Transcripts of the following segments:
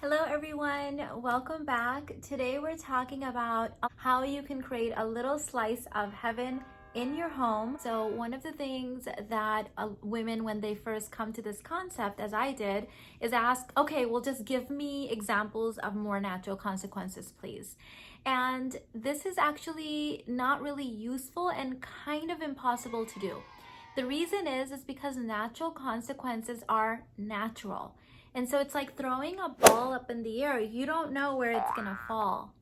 Hello everyone, welcome back. Today we're talking about how you can create a little slice of heaven in your home. So one of the things that women, when they first come to this concept, as I did, is ask, okay, well, just give me examples of more natural consequences, please. And this is actually not really useful and kind of impossible to do. The reason is because natural consequences are natural. And so it's like throwing a ball up in the air. You don't know where it's gonna fall.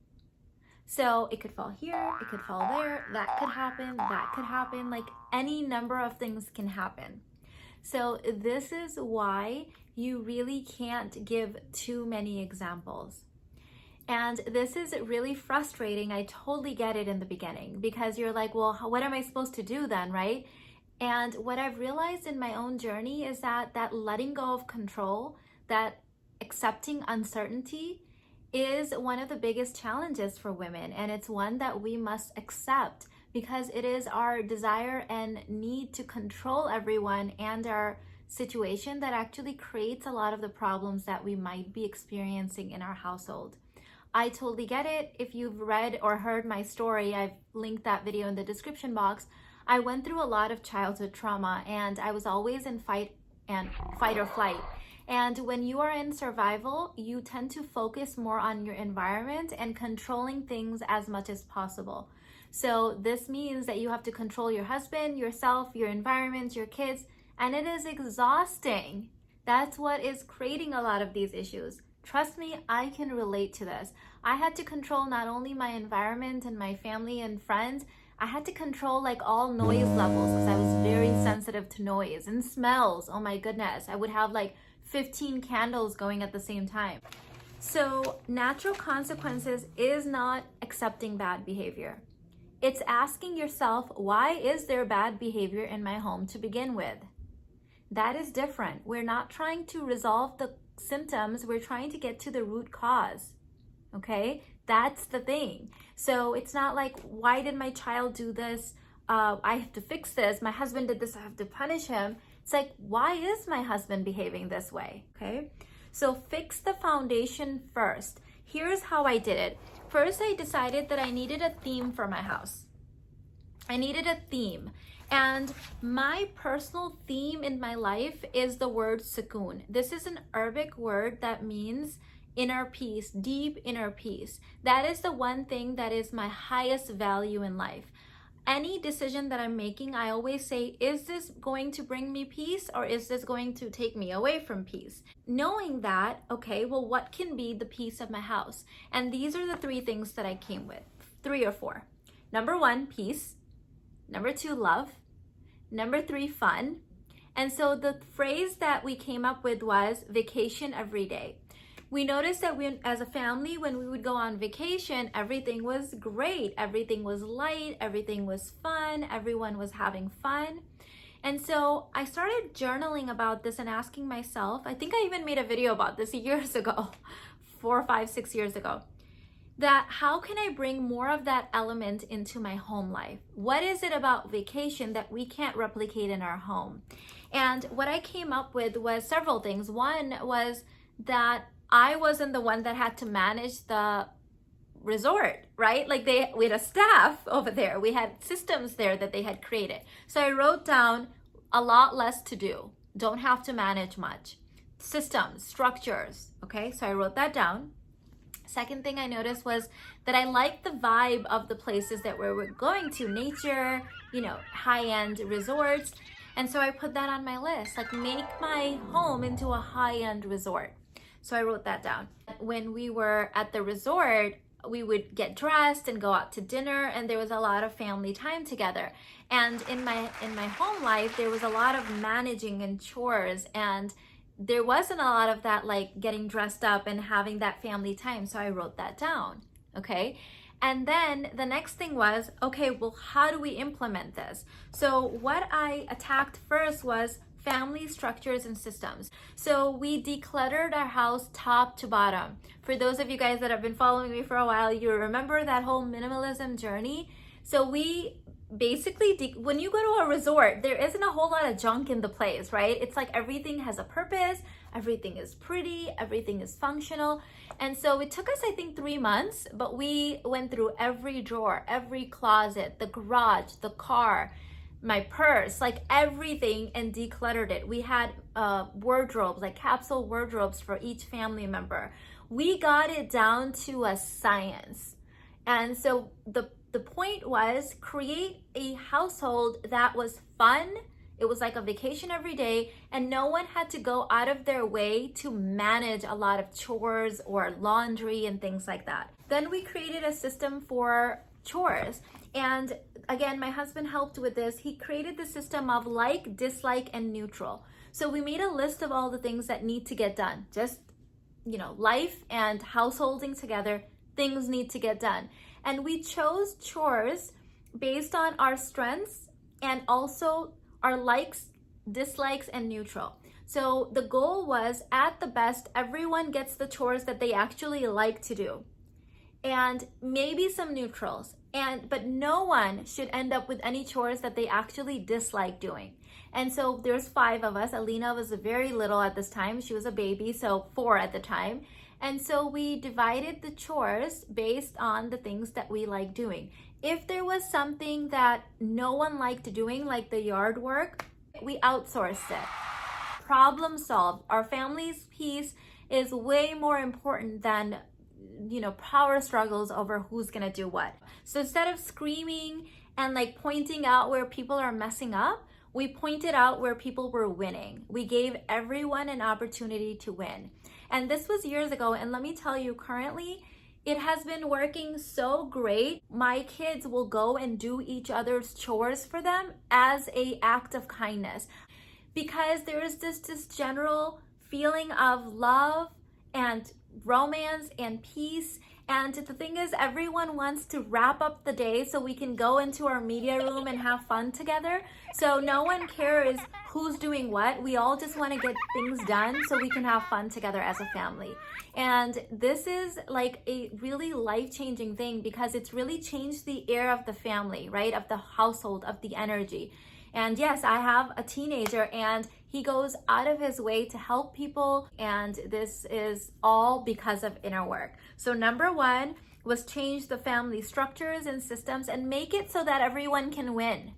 So it could fall here, it could fall there, that could happen, like any number of things can happen. So this is why you really can't give too many examples. And this is really frustrating. I totally get it in the beginning because you're like, well, what am I supposed to do then, right? And what I've realized in my own journey is that letting go of control, that accepting uncertainty is one of the biggest challenges for women. And it's one that we must accept because it is our desire and need to control everyone and our situation that actually creates a lot of the problems that we might be experiencing in our household. I totally get it. If you've read or heard my story, I've linked that video in the description box. I went through a lot of childhood trauma and I was always in fight or flight. And when you are in survival, you tend to focus more on your environment and controlling things as much as possible. So this means that you have to control your husband, yourself, your environment, your kids, and it is exhausting. That's what is creating a lot of these issues. Trust me, I can relate to this. I had to control not only my environment and my family and friends, I had to control like all noise levels because I was very sensitive to noise and smells. Oh my goodness. I would have like 15 candles going at the same time. So natural consequences is not accepting bad behavior. It's asking yourself, why is there bad behavior in my home to begin with? That is different. We're not trying to resolve the symptoms. We're trying to get to the root cause. Okay? That's the thing. So it's not like, why did my child do this? I have to fix this. My husband did this. I have to punish him. It's like, why is my husband behaving this way? Okay. So fix the foundation first. Here's how I did it. First, I decided that I needed a theme for my house. I needed a theme. And my personal theme in my life is the word sukoon. This is an Arabic word that means inner peace, deep inner peace. That is the one thing that is my highest value in life. Any decision that I'm making, I always say, is this going to bring me peace or is this going to take me away from peace? Knowing that, okay, well, what can be the peace of my house? And these are the three things that I came with, 3 or 4. Number 1, peace. Number 2, love. Number 3, fun. And so the phrase that we came up with was vacation every day. We noticed that as a family, when we would go on vacation, everything was great. Everything was light. Everything was fun. Everyone was having fun. And so I started journaling about this and asking myself, I think I even made a video about this years ago, 4, 5, 6 years ago, that how can I bring more of that element into my home life? What is it about vacation that we can't replicate in our home? And what I came up with was several things. One was that I wasn't the one that had to manage the resort, right? Like we had a staff over there. We had systems there that they had created. So I wrote down a lot less to do. Don't have to manage much. Systems, structures, okay? So I wrote that down. Second thing I noticed was that I liked the vibe of the places that we were going to, nature, high-end resorts. And so I put that on my list, like make my home into a high-end resort. So I wrote that down. When we were at the resort, we would get dressed and go out to dinner, and there was a lot of family time together. And in my home life, there was a lot of managing and chores, and there wasn't a lot of that, like getting dressed up and having that family time. So I wrote that down. Okay. And then the next thing was, okay, well, how do we implement this? So what I attacked first was family structures and systems. So we decluttered our house top to bottom. For those of you guys that have been following me for a while, you remember that whole minimalism journey. So we basically, when you go to a resort, there isn't a whole lot of junk in the place, right? It's like everything has a purpose, everything is pretty, everything is functional. And so it took us, I think, 3 months, but we went through every drawer, every closet, the garage, the car, my purse, like everything, and decluttered it. We had wardrobes, like capsule wardrobes for each family member. We got it down to a science. And so the point was create a household that was fun. It was like a vacation every day, and no one had to go out of their way to manage a lot of chores or laundry and things like that. Then we created a system for chores. And again, my husband helped with this. He created the system of like, dislike, and neutral. So we made a list of all the things that need to get done. Just, life and householding together, things need to get done. And we chose chores based on our strengths and also our likes, dislikes, and neutral. So the goal was, at the best, everyone gets the chores that they actually like to do, and maybe some neutrals. But no one should end up with any chores that they actually dislike doing. And so there's 5 of us. Alina was very little at this time. She was a baby, so 4 at the time. And so we divided the chores based on the things that we like doing. If there was something that no one liked doing, like the yard work, we outsourced it. Problem solved. Our family's peace is way more important than power struggles over who's gonna do what. So instead of screaming and like pointing out where people are messing up, we pointed out where people were winning. We gave everyone an opportunity to win. And this was years ago, and let me tell you, currently it has been working so great. My kids will go and do each other's chores for them as an act of kindness, because there is this general feeling of love and romance and peace. And the thing is, everyone wants to wrap up the day so we can go into our media room and have fun together. So no one cares who's doing what. We all just want to get things done so we can have fun together as a family. And this is like a really life-changing thing, because it's really changed the air of the family, right? Of the household, of the energy. And yes, I have a teenager, and he goes out of his way to help people. And this is all because of inner work. So number 1 was change the family structures and systems and make it so that everyone can win.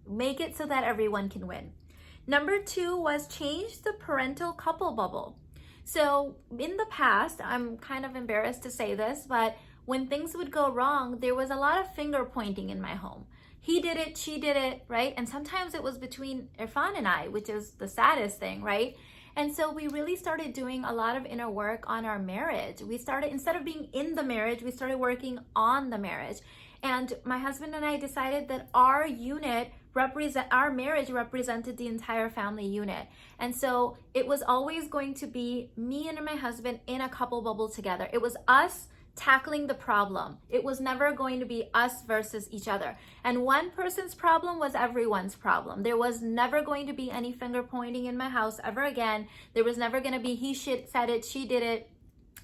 Make it so that everyone can win. Number 2 was change the parental couple bubble. So in the past, I'm kind of embarrassed to say this, but when things would go wrong, there was a lot of finger pointing in my home. He did it, she did it, right? And sometimes it was between Irfan and I, which is the saddest thing, right? And so we really started doing a lot of inner work on our marriage. We started, instead of being in the marriage, we started working on the marriage. And my husband and I decided that our marriage represented the entire family unit. And so it was always going to be me and my husband in a couple bubble together. It was us tackling the problem. It was never going to be us versus each other. And one person's problem was everyone's problem. There was never going to be any finger pointing in my house ever again. There was never going to be he said it, she did it.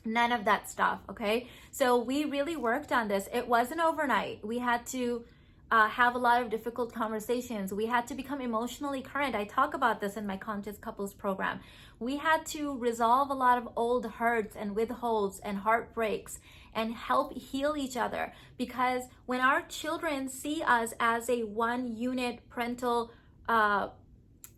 None of that stuff, okay? So we really worked on this. It wasn't overnight. We had to have a lot of difficult conversations. We had to become emotionally current. I talk about this in my Conscious Couples program. We had to resolve a lot of old hurts and withholds and heartbreaks and help heal each other. Because when our children see us as a one unit parental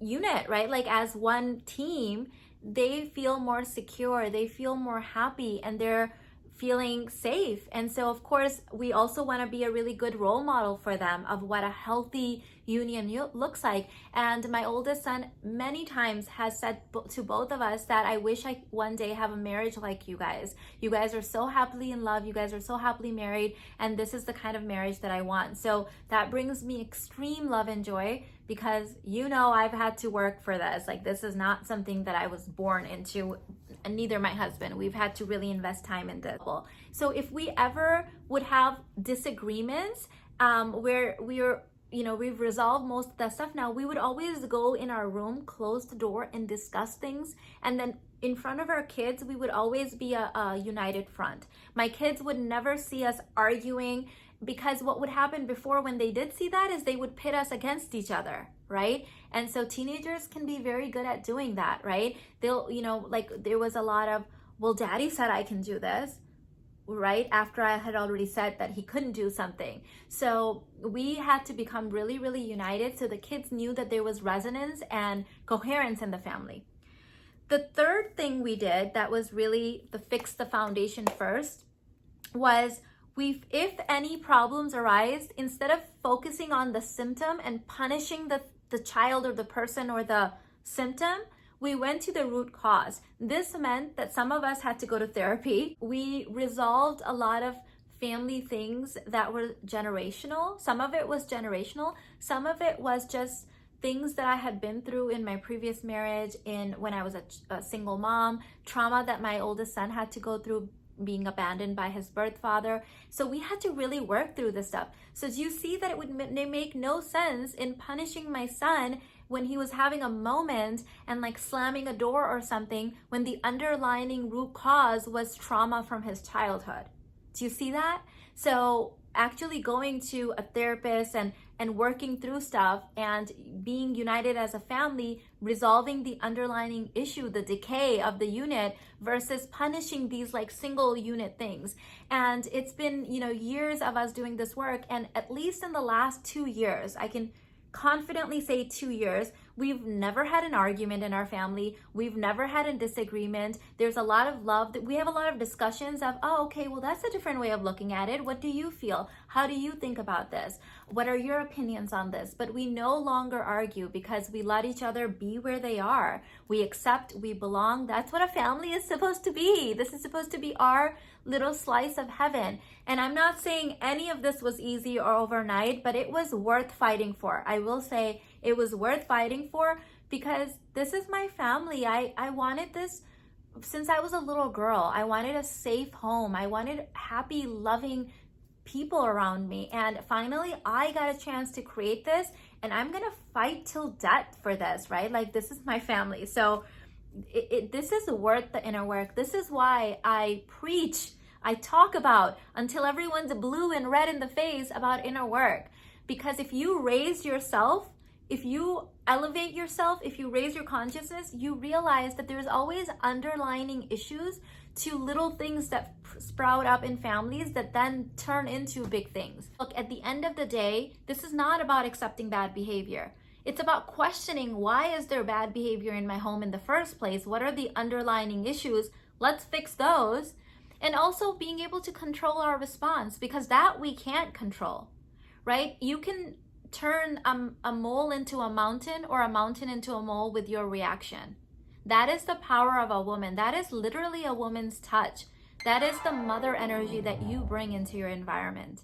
unit, right? Like as one team, they feel more secure, they feel more happy, and they're feeling safe. And so of course we also want to be a really good role model for them of what a healthy union looks like. And my oldest son many times has said to both of us that I wish I one day have a marriage like you guys. You guys are so happily in love, you guys are so happily married, and this is the kind of marriage that I want. So that brings me extreme love and joy, because I've had to work for this. Like, this is not something that I was born into, and neither my husband. We've had to really invest time in this. So if we ever would have disagreements where we've resolved most of that stuff now, we would always go in our room, close the door, and discuss things. And then in front of our kids, we would always be a united front. My kids would never see us arguing, because what would happen before when they did see that is they would pit us against each other, right? And so teenagers can be very good at doing that, right? They'll, like there was a lot of, well, daddy said I can do this, right? After I had already said that he couldn't do something. So we had to become really, really united so the kids knew that there was resonance and coherence in the family. The third thing we did that was really the fix the foundation first was if any problems arise, instead of focusing on the symptom and punishing the child or the person or the symptom, we went to the root cause. This meant that some of us had to go to therapy. We resolved a lot of family things that were generational. Some of it was generational. Some of it was just things that I had been through in my previous marriage, when I was a single mom, trauma that my oldest son had to go through being abandoned by his birth father. So we had to really work through this stuff. So you see that it would make no sense in punishing my son when he was having a moment and like slamming a door or something, when the underlying root cause was trauma from his childhood. Do you see that? So actually going to a therapist and working through stuff and being united as a family, resolving the underlying issue, the decay of the unit, versus punishing these like single unit things. And it's been, years of us doing this work. And at least in the last 2 years, I can confidently say 2 years, we've never had an argument in our family. We've never had a disagreement. There's a lot of love. We have a lot of discussions of, oh, okay, well, that's a different way of looking at it. What do you feel? How do you think about this? What are your opinions on this? But we no longer argue because we let each other be where they are. We accept, we belong. That's what a family is supposed to be. This is supposed to be our little slice of heaven. And I'm not saying any of this was easy or overnight, but it was worth fighting for. I will say it was worth fighting for because this is my family. I wanted this since I was a little girl. I wanted a safe home. I wanted happy, loving people around me. And finally, I got a chance to create this, and I'm going to fight till death for this, right? Like, this is my family. So this is worth the inner work. This is why I preach, I talk about until everyone's blue and red in the face about inner work. Because if you raise yourself, if you elevate yourself, if you raise your consciousness, you realize that there's always underlying issues to little things that sprout up in families that then turn into big things. Look, at the end of the day, this is not about accepting bad behavior. It's about questioning, why is there bad behavior in my home in the first place? What are the underlying issues? Let's fix those. And also being able to control our response, because that we can't control, right? You can turn a mole into a mountain or a mountain into a mole with your reaction. That is the power of a woman. That is literally a woman's touch. That is the mother energy that you bring into your environment.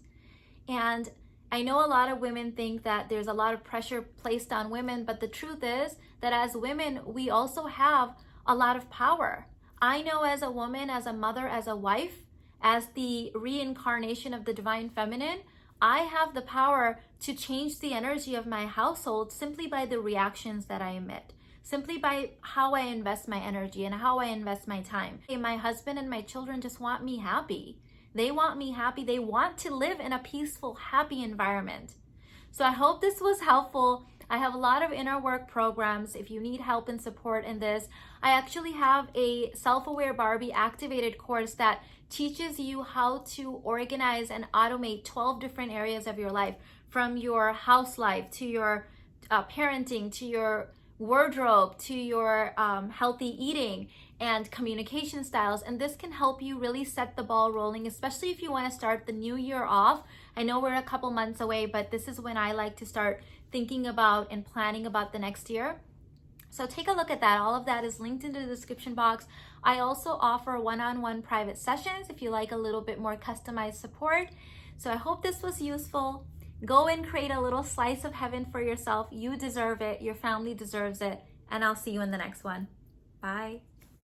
And I know a lot of women think that there's a lot of pressure placed on women, but the truth is that as women, we also have a lot of power. I know as a woman, as a mother, as a wife, as the reincarnation of the divine feminine, I have the power to change the energy of my household simply by the reactions that I emit, simply by how I invest my energy and how I invest my time. My husband and my children just want me happy. They want me happy. They want to live in a peaceful, happy environment. So I hope this was helpful. I have a lot of inner work programs. If you need help and support in this, I actually have a Self-Aware Barbie activated course that teaches you how to organize and automate 12 different areas of your life, from your house life to your parenting, to your wardrobe, to your healthy eating and communication styles. And this can help you really set the ball rolling, especially if you want to start the new year off. I know we're a couple months away, but this is when I like to start thinking about and planning about the next year. So take a look at that. All of that is linked in the description box. I also offer one-on-one private sessions if you like a little bit more customized support. So I hope this was useful. Go and create a little slice of heaven for yourself. You deserve it. Your family deserves it. And I'll see you in the next one. Bye.